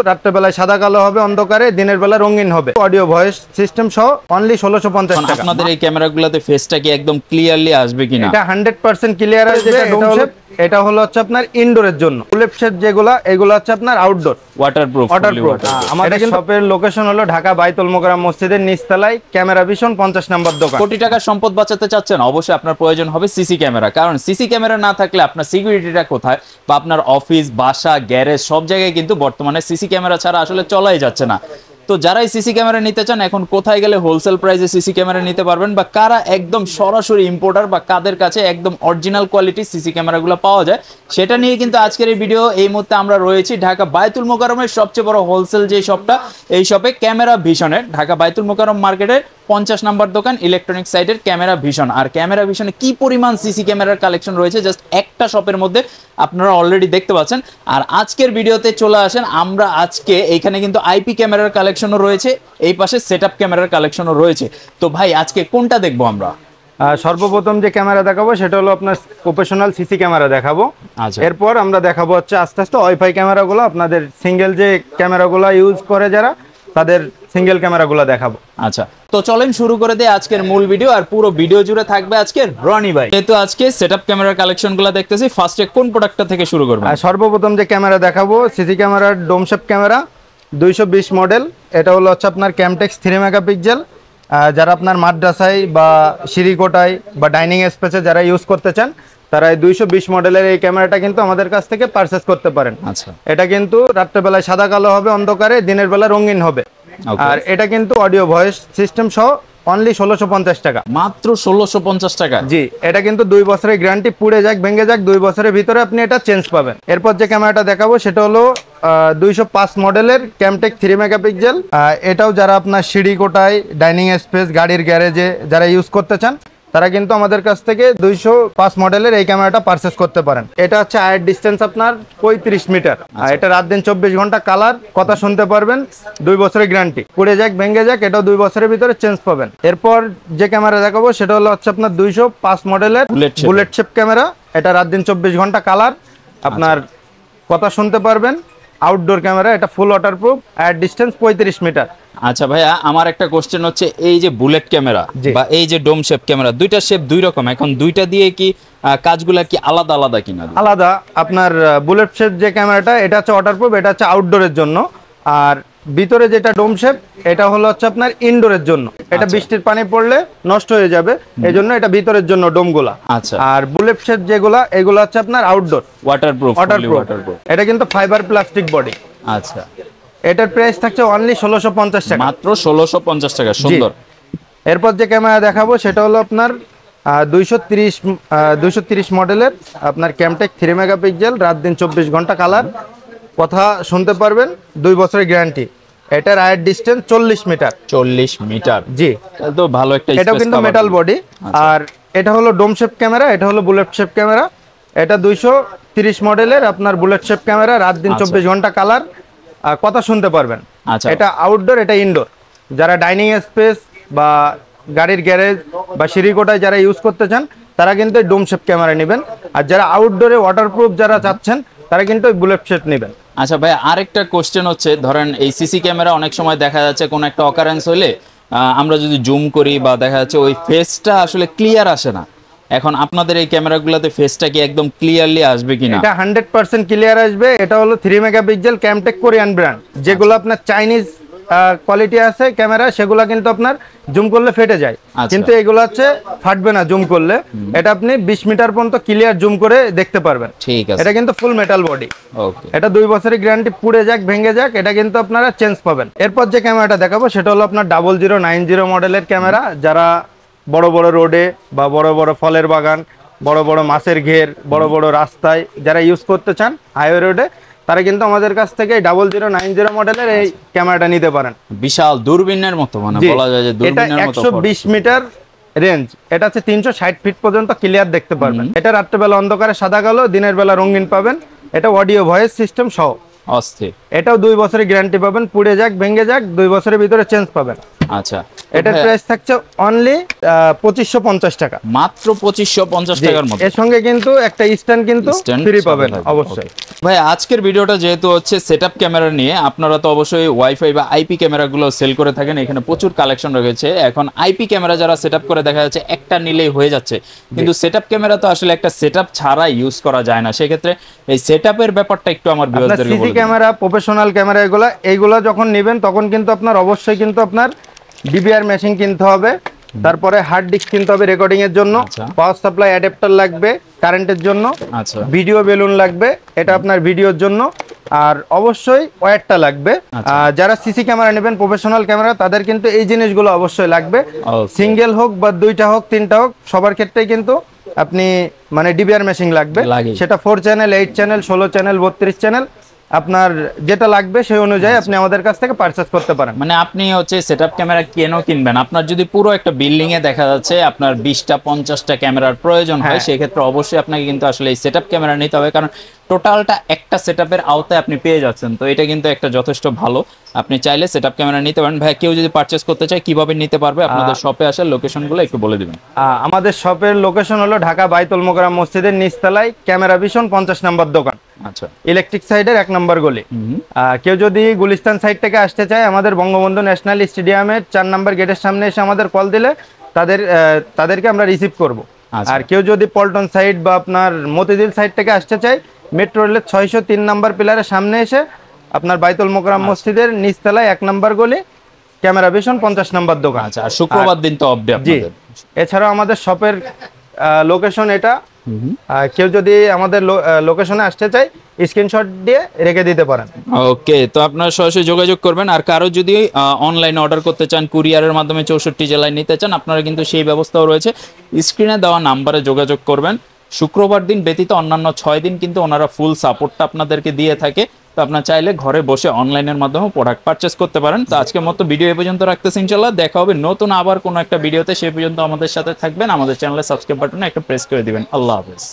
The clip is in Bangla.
রাত্রে বেলায় সাদা কালো হবে, অন্ধকারে দিনের বেলা রঙিন হবে। অডিও ভয়েস সিস্টেম সহ অনলি 1650 টাকা। আপনাদের এই ক্যামেরাগুলোতে ফেসটা কি একদম ক্লিয়ারলি আসবে কিনা? এটা 100% ক্লিয়ার আসবে। এটা হলো হচ্ছে আপনার ইনডোরের জন্য। ফুলেপ শেপ যেগুলা এগুলো হচ্ছে আপনার আউটডোর ওয়াটারপ্রুফ। আমাদের শপের লোকেশন হলো ঢাকা বাইতুল মোকাররম মসজিদের নিচতলায়, ক্যামেরা ভিশন 50 নম্বর দোকান। কোটি টাকার সম্পদ বাঁচাতে চাচ্ছেন, অবশ্যই আপনার প্রয়োজন হবে সিসি ক্যামেরা। কারণ সিসি ক্যামেরা না থাকলে আপনার সিকিউরিটিটা কোথায়, বা আপনার অফিস, বাসা, গ্যারেজ সব জায়গায় কিন্তু বর্তমানে সিসি ক্যামেরা ছাড়া আসলে চলাই যাচ্ছে না। তো যারাই সিসি ক্যামেরা নিতে চান, এখন কোথায় গেলে হোলসেল প্রাইসে সিসি ক্যামেরা নিতে পারবেন, বা কারা একদম সরাসরি ইম্পোর্টার বা কাদের কাছে একদম অরিজিনাল কোয়ালিটির সিসি ক্যামেরাগুলো পাওয়া যায়, সেটা নিয়ে কিন্তু আজকের এই ভিডিও। এই মুহূর্তে আমরা রয়েছি ঢাকা বাইতুল মোকাররমের সবচেয়ে বড় হোলসেল যে শপটা, এই শপে ক্যামেরা ভিশনের, ঢাকা বাইতুল মোকাররম মার্কেটের 50 নম্বর দোকান, ইলেকট্রনিক সাইডের ক্যামেরা ভিশন। আর ক্যামেরা ভিশনে কি পরিমাণ সিসি ক্যামেরার কালেকশন রয়েছে জাস্ট একটা শপের মধ্যে আপনারা অলরেডি দেখতে পাচ্ছেন। আর আজকের ভিডিওতে চলে আসেন আমরা আজকে এইখানে কিন্তু আইপি ক্যামেরার কালেকশনও রয়েছে, এই পাশে সেটআপ ক্যামেরার কালেকশনও রয়েছে। তো ভাই আজকে কোনটা দেখবো আমরা? সর্বপ্রথম যে ক্যামেরা দেখাবো সেটা হলো আপনার প্রফেশনাল সিসি ক্যামেরা দেখাবো। এরপর আমরা দেখাবো হচ্ছে আস্তে আস্তে ওয়াইফাই ক্যামেরাগুলো, আপনাদের সিঙ্গেল যে ক্যামেরাগুলো ইউজ করে যারা, তাদের সিঙ্গেল ক্যামেরাগুলো দেখাবো। আচ্ছা, তো চলেন শুরু করে দেই আজকের মূল ভিডিও। আর পুরো ভিডিও জুড়ে থাকবে আজকের রনি ভাই। যেহেতু আজকে সেটআপ ক্যামেরার কালেকশনগুলো দেখতেছি, ফার্স্টে কোন প্রোডাক্টটা থেকে শুরু করব? সর্বপ্রথম যে ক্যামেরা দেখাবো সিসি ক্যামেরার ডোমশেপ ক্যামেরা 220 মডেল। এটা হলো হচ্ছে আপনার ক্যামটেক্স 3 মেগাপিক্সেল। যারা আপনার মাদ্রাসায় বা সিঁড়িকোটায় বা ডাইনিং স্পেসে যারা ইউজ করতে চান, তারা 220 মডেলের এই ক্যামেরাটা কিন্তু আমাদের কাছ থেকে পারচেস করতে পারেন। আচ্ছা, এটা কিন্তু রাত্রেবেলায় সাদা কালো হবে, অন্ধকারে দিনের বেলা রঙিন হবে। আর এটা কিন্তু অডিও ভয়েস সিস্টেম সহ অনলি 1650 টাকা। মাত্র 1650 টাকা? জি, এটা কিন্তু 2 বছরের গ্যারান্টি। পুড়ে যাক ভেঙে যাক 2 বছরের ভিতরে আপনি এটা চেঞ্জ পাবেন। এরপর যে ক্যামেরাটা দেখাবো সেটা হলো 205 মডেলের ক্যামটেক 3 মেগাপিক্সেল। এটাও যারা আপনার সিঁড়ি কোটায়, ডাইনিং স্পেস, গাড়ির গ্যারেজে যারা ইউজ করতে চান, তারা কিন্তু আমাদের কাছ থেকে 205 মডেলের এই ক্যামেরাটা পারচেস করতে পারেন। এটা হচ্ছে আয়ের ডিস্টেন্স আপনার 35 মিটার। আর এটা রাত দিন 24 ঘন্টা কালার, কথা শুনতে পারবেন, 2 বছরের গ্যারান্টি। পুড়ে যাক ভেঙে যাক এটাও 2 বছরের ভিতরে চেঞ্জ পাবেন। এরপর যে ক্যামেরা দেখাবো সেটা হলো হচ্ছে আপনার 205 মডেলের বুলেট শেপ ক্যামেরা। এটা রাত দিন 24 ঘন্টা কালার, আপনার কথা শুনতে পারবেন, আউটডোর ক্যামেরা। এটা ফুল ওয়াটারপ্রুফ, আয়ের ডিস্টেন্স 35 মিটার। আচ্ছা ভাইয়া, আমার একটা কোশ্চেন হচ্ছে, এই যে বুলেট ক্যামেরা বা এই যে ডোম শেপ ক্যামেরা, দুইটা শেপ দুই রকম, এখন দুইটা দিয়ে কি কাজগুলা কি আলাদা আলাদা কিনা? আলাদা। আপনার বুলেট শেপ যে ক্যামেরাটা, এটা হচ্ছে ওয়াটারপ্রুফ, এটা হচ্ছে আউটডোরের জন্য। আর ভিতরে যেটা ডোম শেপ, এটা হলো হচ্ছে আপনার ইনডোরের জন্য। এটা বৃষ্টির পানি পড়লে নষ্ট হয়ে যাবে, এই জন্য এটা ভিতরের জন্য ডোমগুলা। আচ্ছা, আর বুলেট শেপ যেগুলা, এগুলো হচ্ছে আপনার আউটডোর, ওয়াটারপ্রুফ। এটা কিন্তু ফাইবার প্লাস্টিক বডি। আচ্ছা, এটার প্রাইস থাকছে অনলি 1650 টাকা। মাত্র 1650 টাকা। সুন্দর। এরপর যে ক্যামেরা দেখাবো সেটা হলো আপনার 230 মডেলের আপনার ক্যামটেক 3 মেগাপিক্সেল, রাত দিন 24 ঘন্টা কালার, কথা শুনতে পারবেন, 2 বছরের গ্যারান্টি। এটার আয়ের ডিস্টেন্স 40 মিটার। 40 মিটার? জি, তো ভালো একটা। এটাও কিন্তু মেটাল বডি। আর এটা হলো ডোম শেপ ক্যামেরা, এটা হলো বুলেট শেপ ক্যামেরা। এটা 230 মডেলের আপনার বুলেট শেপ ক্যামেরা, রাত দিন 24 ঘন্টা কালার, কথা শুনতে পারবেন। আচ্ছা, এটা আউটডোর, এটা ইনডোর। যারা ডাইনিং স্পেস বা গাড়ির গ্যারেজ বা সিঁড়িকোটায় যারা ইউজ করতে চান, তারা কিন্তু ডোম শেপ ক্যামেরা নেবেন। আর যারা আউটডোরে ওয়াটারপ্রুফ যারা চাচ্ছেন, তারা কিন্তু বুলেট শেপ নেবেন। আচ্ছা ভাই, আরেকটা কোশ্চেন হচ্ছে, ধরেন এই সিসি ক্যামেরা অনেক সময় দেখা যাচ্ছে কোন একটা অকারেন্স হলে আমরা যদি জুম করি বা দেখা যাচ্ছে ওই ফেসটা আসলে ক্লিয়ার আসে না। এখন আপনাদের এই ক্যামেরাগুলোতে ফেসটা কি একদম ক্লিয়ারলি আসবে কিনা? এটা 100% ক্লিয়ার আসবে। এটা হলো 3 মেগাপিক্সেল ক্যামটেক কোরিয়ান ব্র্যান্ড। যেগুলো আপনার চাইনিজ কোয়ালিটি আছে ক্যামেরা, সেগুলো কিন্তু আপনার জুম করলে ফেটে যায়, কিন্তু এগুলো হচ্ছে ফাটবে না জুম করলে। এটা আপনি 20 মিটার পর্যন্ত ক্লিয়ার জুম করে দেখতে পারবেন। ঠিক আছে। এটা কিন্তু ফুল মেটাল বডি। ওকে, এটা 2 বছরের গ্যারান্টি। পুড়ে যাক ভেঙে যাক এটা কিন্তু আপনারা চেঞ্জ পাবেন। এরপর যে ক্যামেরাটা দেখাবো সেটা হলো আপনার 0090 মডেলের ক্যামেরা। যারা বড় বড় রোডে বা বড় বড় ফলের বাগান, বড় বড় মাছের ঘের, বড় বড় রাস্তায় যারা ইউজ করতে চান হাইওয়ে রোডে, তারা কিন্তু আমাদের কাছ থেকে 0090 মডেলের এই ক্যামেরাটা নিতে পারেন। বিশাল দূরবীনের মতো, মানে বলা যায় যে দূরবীনের মতো। 120 মিটার রেঞ্জ। এটা হচ্ছে 360 ফিট পর্যন্ত ক্লিয়ার দেখতে পারবেন। এটা রাত্রেবেলা অন্ধকারে সাদা কালো, দিনের বেলা রঙিন পাবেন। এটা অডিও ভয়েস সিস্টেম সহ। অস্থির। এটাও 2 বছরের গ্যারান্টি পাবেন। পুড়ে যাক ভেঙে যাক 2 বছরের ভিতরে চেঞ্জ পাবেন। আচ্ছা, এটার প্রাইস থাকছে অনলি 2550 টাকা, মাত্র 2550 টাকার মধ্যে। এর সঙ্গে কিন্তু একটা স্ট্যান্ড কিন্তু Stand ফ্রি সাথে পাবেন থাকবে। অবশ্যই। ভাই আজকের ভিডিওটা যেহেতু হচ্ছে সেটআপ ক্যামেরা নিয়ে, আপনারা তো অবশ্যই ওয়াইফাই বা আইপি ক্যামেরাগুলো সেল করে থাকেন, এখানে প্রচুর কালেকশন রয়েছে। এখন আইপি ক্যামেরা যারা সেটআপ করে দেখা যাচ্ছে একটা নিলেই হয়ে যাচ্ছে, কিন্তু সেটআপ ক্যামেরা তো আসলে একটা সেটআপ ছাড়া ইউজ করা যায় না, সেক্ষেত্রে এই সেটআপের ব্যাপারটা একটু আমার আপনার ভিউয়ারদেরকে সিসি বলে দিন। ক্যামেরা, প্রফেশনাল ক্যামেরা এইগুলা যখন নেবেন তখন কিন্তু আপনার অবশ্যই কিন্তু আপনার ডিবিআর মেশিন কিনতে হবে, তারপরে হার্ড ডিস্ক কিনতে হবে রেকর্ডিং এর জন্য, আচ্ছা। পাওয়ার সাপ্লাই অ্যাডাপ্টার লাগবে কারেন্টের জন্য, আচ্ছা ভিডিও বেলুন লাগবে, এটা আপনার ভিডিওর জন্য, আর অবশ্যই ওয়্যারটা লাগবে। আচ্ছা। যারা সিসি ক্যামেরা নেবেন প্রফেশনাল ক্যামেরা তাদের কিন্তু এই জিনিসগুলো অবশ্যই লাগবে। Okay. সিঙ্গেল হোক বা দুইটা হোক তিনটা হোক সবার ক্ষেত্রেই কিন্তু আপনি মানে ডিবিআর মেশিন লাগবে, লাগেই। সেটা 4 চ্যানেল, 8 চ্যানেল, 16 চ্যানেল, 32 চ্যানেল, আপনার যেটা লাগবে সেই অনুযায়ী আপনি আমাদের কাছ থেকে পারচেজ করতে পারেন। মানে আপনি হচ্ছে সেটআপ ক্যামেরা কেন কিনবেন, আপনার যদি পুরো একটা বিল্ডিং এ দেখা যাচ্ছে আপনার 20টা 50টা ক্যামেরার প্রয়োজন হয়, হ্যাঁ। সেক্ষেত্রে অবশ্যই আপনাকে কিন্তু আসলে এই সেটআপ ক্যামেরা নিতে হবে, কারণ টোটালটা একটা সেটআপের আওতায় আপনি পেয়ে যাচ্ছেন। তো এটা কিন্তু একটা যথেষ্ট ভালো, আপনি চাইলে সেটআপ ক্যামেরা নিতে পারেন। ভাই কেউ যদি পারচেজ করতে চায় কিভাবে নিতে পারবে, আপনাদের শপে আসার লোকেশনগুলো একটু বলে দিবেন। আমাদের শপের লোকেশন হলো ঢাকা বাইতুল মোকাররম মসজিদের নিচতলায় ক্যামেরা ভিশন 50 নম্বর দোকান, আচ্ছা ইলেকট্রিক সাইডের 1 নম্বর গলি। কেউ যদি গুলিস্তান সাইড থেকে আসতে চায় আমাদের বঙ্গবন্ধু ন্যাশনাল স্টেডিয়ামের 4 নম্বর গেটের সামনে এসে আমাদের কল দিলে তাদেরকে আমরা রিসিভ করব। আচ্ছা। আর কেউ যদি পল্টন সাইড বা আপনার মতিঝিল সাইড থেকে আসতে চায় মেট্রো রেলের 603 নম্বর পিলারের সামনে এসে আপনার বাইতুল মোকাররম মসজিদের নিচতলায় 1 নম্বর গলি ক্যামেরা ভিশন 50 নম্বর দোকান। আচ্ছা, আর শুক্রবার দিন তো অফ ডে জি, আপনাদের। এছাড়াও আমাদের শপের লোকেশন এটা, কেউ যদি আমাদের লোকেশনে আসতে চায় স্ক্রিনশট দিয়ে রেখে দিতে পারেন। ওকে, তো আপনারা সরাসরি যোগাযোগ করবেন। আর কারো যদি অনলাইনে অর্ডার করতে চান, কুরিয়ারের মাধ্যমে 64 জেলায় নিতে চান, আপনারা কিন্তু সেই ব্যবস্থাও রয়েছে, স্ক্রিনে দেওয়া নাম্বারে যোগাযোগ করবেন। শুক্রবার দিন ব্যতীত অন্যান্য 6 দিন কিন্তু ওনারা ফুল সাপোর্টটা আপনাদেরকে দিয়ে থাকে, তো আপনারা চাইলে ঘরে বসে অনলাইনের মাধ্যমে প্রোডাক্ট পারচেস করতে পারেন। তো আজকের মতো ভিডিও এ পর্যন্ত রাখতেছি, ইনশাআল্লাহ দেখা হবে নতুন আবার কোনো একটা ভিডিওতে, সে পর্যন্ত আমাদের সাথে থাকবেন, আমাদের চ্যানেলে সাবস্ক্রাইব বাটনে একটা প্রেস করে দিবেন। আল্লাহ হাফেজ।